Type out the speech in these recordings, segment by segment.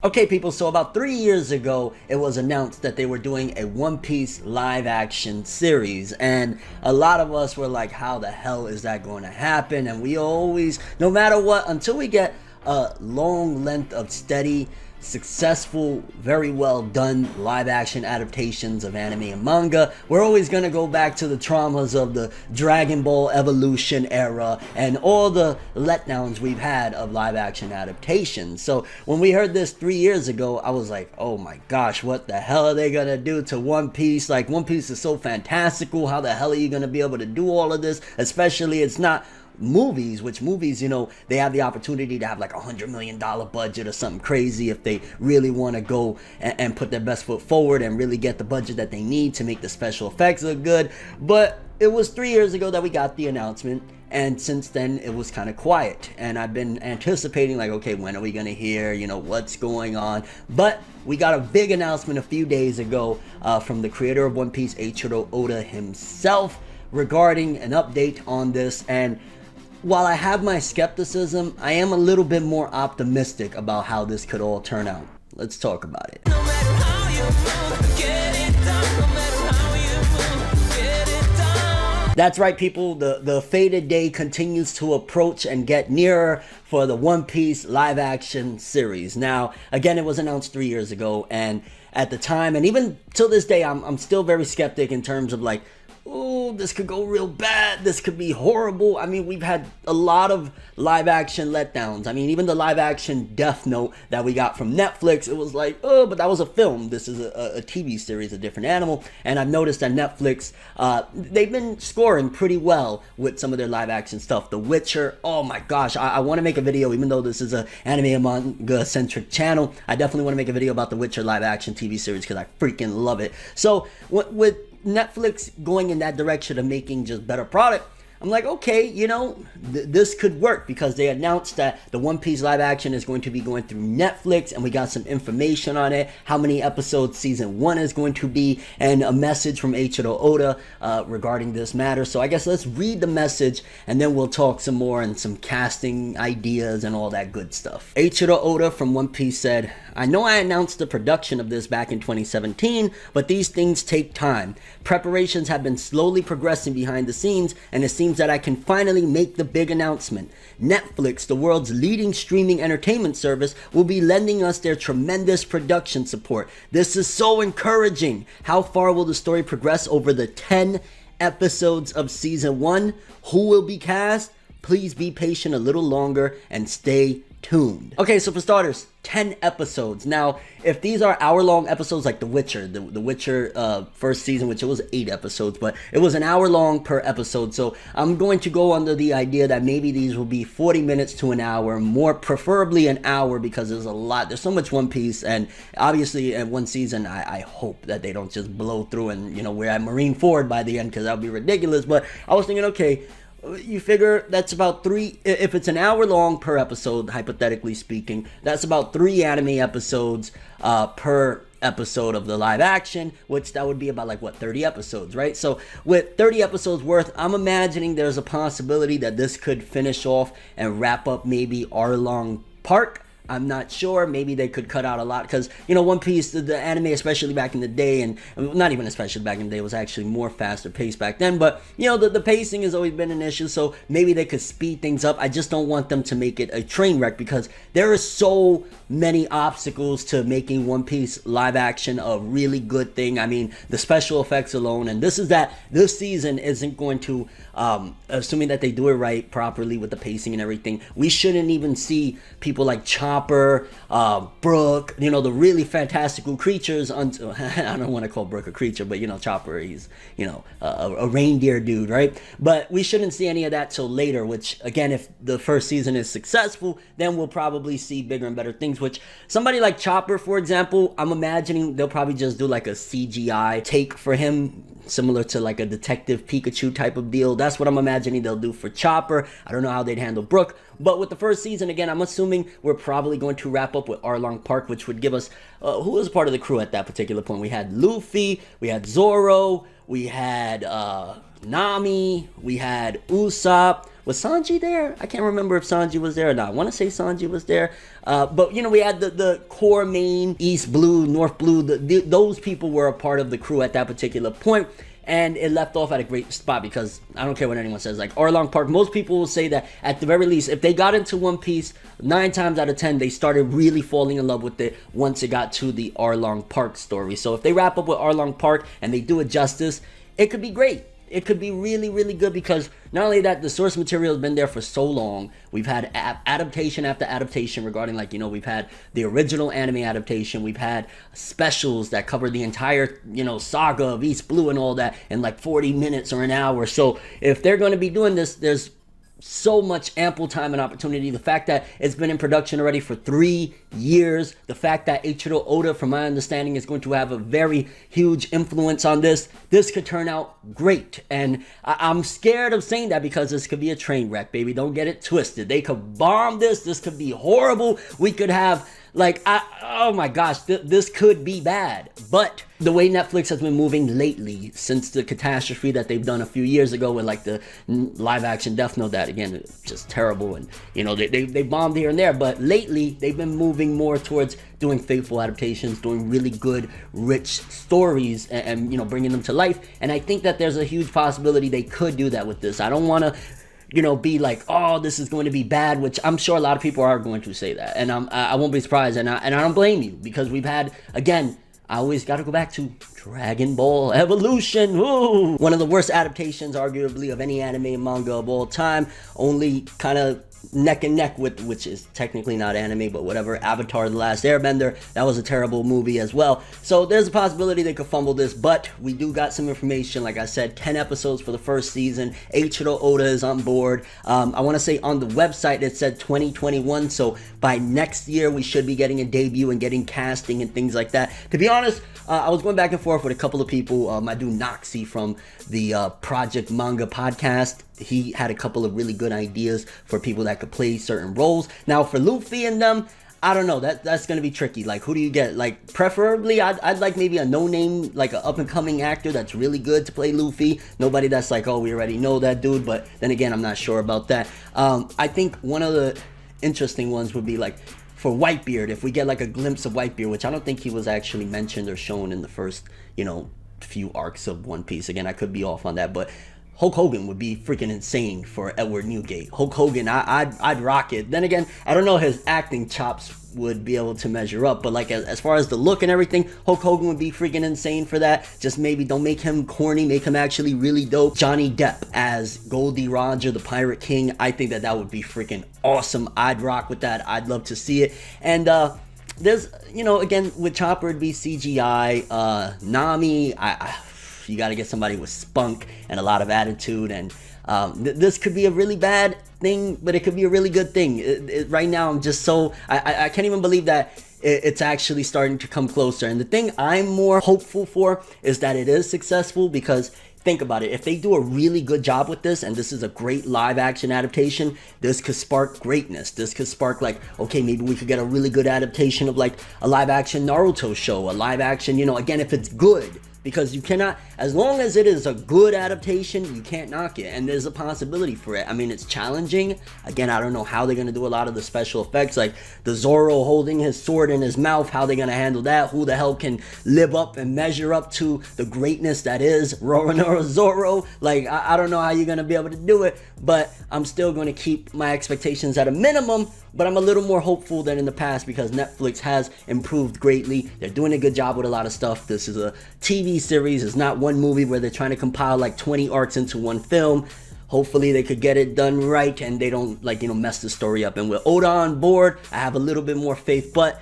Okay people, so about 3 years ago, it was announced that they were doing a One Piece live action series, and a lot of us were like, how the hell is that going to happen? And we always, no matter what, until we get a long length of steady, successful, very well done live action adaptations of anime and manga, we're always going to go back to the traumas of the Dragon Ball Evolution era and all the letdowns we've had of live action adaptations. So when we heard this 3 years ago, I was like, oh my gosh, what the hell are they gonna do to One Piece? Like, One Piece is so fantastical. How the hell are you gonna be able to do all of this? Especially, it's not movies, which movies, you know, they have the opportunity to have like $100 million budget or something crazy if they really want to go and put their best foot forward and really get the budget that they need to make the special effects look good. But it was 3 years ago that we got the announcement, and since then it was kind of quiet, and I've been anticipating like, okay, when are we gonna hear, you know, what's going on? But we got a big announcement a few days ago from the creator of One Piece, Eiichiro Oda himself, regarding an update on this. And while I have my skepticism, I am a little bit more optimistic about how this could all turn out. Let's talk about it. That's right, people. The fated day continues to approach and get nearer for the One Piece live action series. Now, again, it was announced 3 years ago, and at the time, and even till this day, I'm still very skeptic in terms of like, oh, this could go real bad, this could be horrible. I mean, we've had a lot of live action letdowns. I mean, even the live action Death Note that we got from Netflix, it was like, oh, but that was a film. This is a TV series, a different animal. And I've noticed that Netflix, they've been scoring pretty well with some of their live action stuff. The Witcher, oh my gosh, I want to make a video, even though this is a anime and manga centric channel, I definitely want to make a video about the Witcher live action TV series because I freaking love it. So with Netflix going in that direction of making just better product, I'm like, okay, you know, this could work, because they announced that the One Piece live action is going to be going through Netflix, and we got some information on it, how many episodes season 1 is going to be, and a message from Eiichiro Oda regarding this matter. So I guess let's read the message, and then we'll talk some more and some casting ideas and all that good stuff. Eiichiro Oda from One Piece said, I know I announced the production of this back in 2017, but these things take time. Preparations have been slowly progressing behind the scenes, and it seems that I can finally make the big announcement. Netflix, the world's leading streaming entertainment service, will be lending us their tremendous production support. This is so encouraging. How far will the story progress over the 10 episodes of season 1? Who will be cast? Please be patient a little longer and stay tuned. Okay, so for starters, 10 episodes. Now, if these are hour-long episodes like The Witcher, the Witcher first season, which it was 8 episodes, but it was an hour-long per episode, so I'm going to go under the idea that maybe these will be 40 minutes to an hour, more preferably an hour, because there's a lot, there's so much One Piece, and obviously in one season, I hope that they don't just blow through and, you know, we're at Marineford by the end, because that would be ridiculous. But I was thinking, okay, you figure that's about 3, if it's an hour long per episode, hypothetically speaking, that's about 3 anime episodes per episode of the live action, which that would be about like, what, 30 episodes, right? So with 30 episodes worth, I'm imagining there's a possibility that this could finish off and wrap up maybe Arlong Park. I'm not sure. Maybe they could cut out a lot, because, you know, One Piece, the anime, especially back in the day, and not even especially back in the day, was actually more faster paced back then. But, you know, the pacing has always been an issue, so maybe they could speed things up. I just don't want them to make it a train wreck, because there are so many obstacles to making One Piece live action a really good thing. I mean, the special effects alone, and this season isn't going to, assuming that they do it right properly with the pacing and everything, we shouldn't even see people like Chopper, Brook, you know, the really fantastical creatures. I don't want to call Brook a creature, but, you know, Chopper, he's, you know, a reindeer dude, right? But we shouldn't see any of that till later, which, again, if the first season is successful, then we'll probably see bigger and better things, which somebody like Chopper, for example, I'm imagining they'll probably just do like a CGI take for him, similar to like a Detective Pikachu type of deal. That's what I'm imagining they'll do for Chopper. I don't know how they'd handle Brook, but with the first season, again, I'm assuming we're probably going to wrap up with Arlong Park, which would give us, who was part of the crew at that particular point? We had Luffy, we had Zoro, we had Nami, we had Usopp, Was Sanji there? I can't remember if Sanji was there or not. I want to say Sanji was there. But, you know, we had the core main, East Blue, North Blue. Those people were a part of the crew at that particular point. And it left off at a great spot because I don't care what anyone says. Like Arlong Park, most people will say that at the very least, if they got into One Piece, 9 times out of 10, they started really falling in love with it once it got to the Arlong Park story. So if they wrap up with Arlong Park and they do it justice, it could be great. It could be really, really good because not only that, the source material has been there for so long. We've had adaptation after adaptation regarding, like, you know, we've had the original anime adaptation. We've had specials that cover the entire, you know, saga of East Blue and all that in like 40 minutes or an hour. So if they're going to be doing this, there's so much ample time and opportunity. The fact that it's been in production already for 3 years, the fact that Eiichiro Oda, from my understanding, is going to have a very huge influence on this could turn out great. And I'm scared of saying that because this could be a train wreck, baby. Don't get it twisted. They could bomb this could be horrible. We could have, like, oh my gosh, this could be bad. But the way Netflix has been moving lately, since the catastrophe that they've done a few years ago with, like, the live action Death Note, that again is just terrible, and you know they bombed here and there, but lately they've been moving more towards doing faithful adaptations, doing really good, rich stories, and you know, bringing them to life. And I think that there's a huge possibility they could do that with this. I don't want to, you know, be like, oh, this is going to be bad, which I'm sure a lot of people are going to say that, and I won't be surprised, and I don't blame you, because we've had, again, I always got to go back to Dragon Ball Evolution. Ooh. One of the worst adaptations, arguably, of any anime and manga of all time. Only kind of neck and neck with, which is technically not anime, but whatever, Avatar: The Last Airbender. That was a terrible movie as well. So there's a possibility they could fumble this, but we do got some information. Like I said, 10 episodes for the first season. Eiichiro Oda is on board. I want to say on the website it said 2021, so by next year we should be getting a debut and getting casting and things like that. To be honest, I was going back and forth with a couple of people. My dude Noxie from the Project Manga podcast, he had a couple of really good ideas for people that could play certain roles. Now for Luffy and them, I don't know, that's gonna be tricky. Like, who do you get? Like, preferably I'd like maybe a no-name, like an up-and-coming actor that's really good to play Luffy. Nobody that's like, oh, we already know that dude. But then again, I'm not sure about that. I think one of the interesting ones would be like for Whitebeard, if we get like a glimpse of Whitebeard, which I don't think he was actually mentioned or shown in the first, you know, few arcs of One Piece. Again, I could be off on that, but Hulk Hogan would be freaking insane for Edward Newgate. Hulk Hogan, I'd rock it. Then again, I don't know his acting chops would be able to measure up, but like as far as the look and everything, Hulk Hogan would be freaking insane for that. Just maybe don't make him corny, make him actually really dope. Johnny Depp as Goldie Roger, the Pirate King, I think that would be freaking awesome. I'd rock with that. I'd love to see it. And there's, you know, again, with Chopper it'd be CGI. Nami, you got to get somebody with spunk and a lot of attitude, and this could be a really bad thing, but it could be a really good thing. Right now, I'm just so, I can't even believe that it's actually starting to come closer. And the thing I'm more hopeful for is that it is successful, because think about it. If they do a really good job with this, and this is a great live action adaptation, this could spark greatness. This could spark, like, okay, maybe we could get a really good adaptation of like a live action Naruto show, a live action, you know, again, if it's good. Because you cannot, as long as it is a good adaptation, you can't knock it, and there's a possibility for it. I mean, it's challenging. Again, I don't know how they're going to do a lot of the special effects, like the Zoro holding his sword in his mouth, how they're going to handle that. Who the hell can live up and measure up to the greatness that is Roronoa Zoro? Like, I don't know how you're going to be able to do it, but I'm still going to keep my expectations at a minimum. But I'm a little more hopeful than in the past, because Netflix has improved greatly. They're doing a good job with a lot of stuff. This is a TV series. It's not one movie where they're trying to compile like 20 arcs into one film. Hopefully they could get it done right and they don't, like, you know, mess the story up. And with Oda on board, I have a little bit more faith. But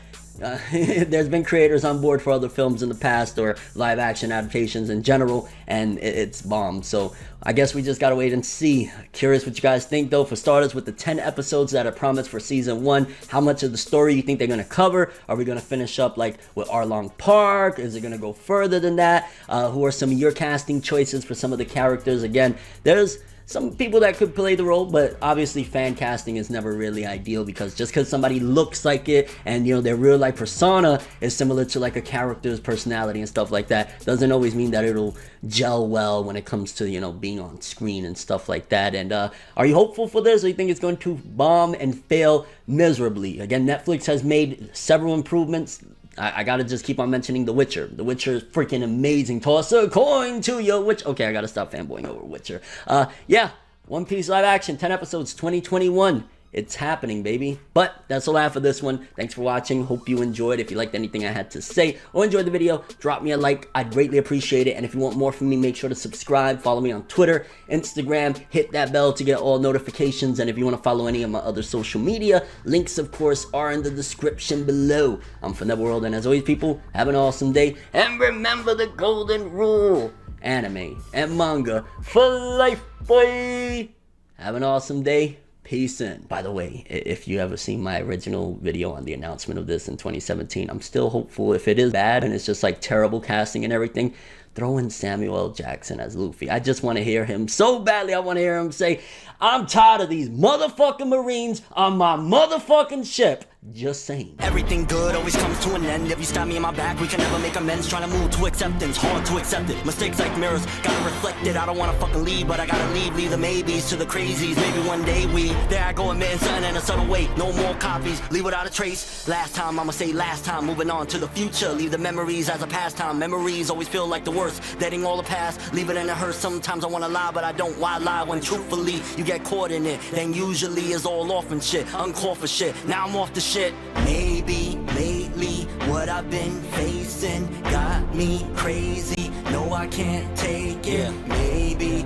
there's been creators on board for other films in the past, or live action adaptations in general, and it's bombed. So I guess we just gotta wait and see. Curious what you guys think, though. For starters, with the 10 episodes that are promised for season 1, how much of the story you think they're gonna cover? Are we gonna finish up like with Arlong Park? Is it gonna go further than that? Who are some of your casting choices for some of the characters? Again, there's some people that could play the role, but obviously fan casting is never really ideal, because just because somebody looks like it and, you know, their real life persona is similar to like a character's personality and stuff like that, doesn't always mean that it'll gel well when it comes to, you know, being on screen and stuff like that. And are you hopeful for this, or you think it's going to bomb and fail miserably? Again, Netflix has made several improvements. I gotta just keep on mentioning The Witcher. The Witcher is freaking amazing. Toss a coin to your witch. Okay, I gotta stop fanboying over Witcher. Yeah, One Piece live action, 10 episodes, 2021. It's happening, baby. But that's all I have for this one. Thanks for watching. Hope you enjoyed. If you liked anything I had to say or enjoyed the video, drop me a like. I'd greatly appreciate it. And if you want more from me, make sure to subscribe. Follow me on Twitter, Instagram. Hit that bell to get all notifications. And if you want to follow any of my other social media, links, of course, are in the description below. I'm ForneverWorld, and as always, people, have an awesome day. And remember the golden rule. Anime and manga for life, boy. Have an awesome day. Peace in. By the way, if you ever seen my original video on the announcement of this in 2017, I'm still hopeful. If it is bad and it's just like terrible casting and everything, throw in Samuel L. Jackson as Luffy. I just want to hear him so badly. I want to hear him say, I'm tired of these motherfucking Marines on my motherfucking ship. Just saying. Everything good always comes to an end. If you stab me in my back, we can never make amends. Trying to move to acceptance, hard to accept it. Mistakes like mirrors, gotta reflect it. I don't wanna fucking leave, but I gotta leave the maybes to the crazies. Maybe one day there I go, admitting something in a subtle way. No more copies, leave without a trace. Last time, I'ma say last time. Moving on to the future, leave the memories as a pastime. Memories always feel like the worst, dating all the past, leave it in a hearse. Sometimes I wanna lie, but I don't. Why lie when truthfully you get caught in it? Then usually it's all off and shit, uncalled for shit. Now I'm off the shit. Maybe lately what I've been facing got me crazy. No, I can't take it. Maybe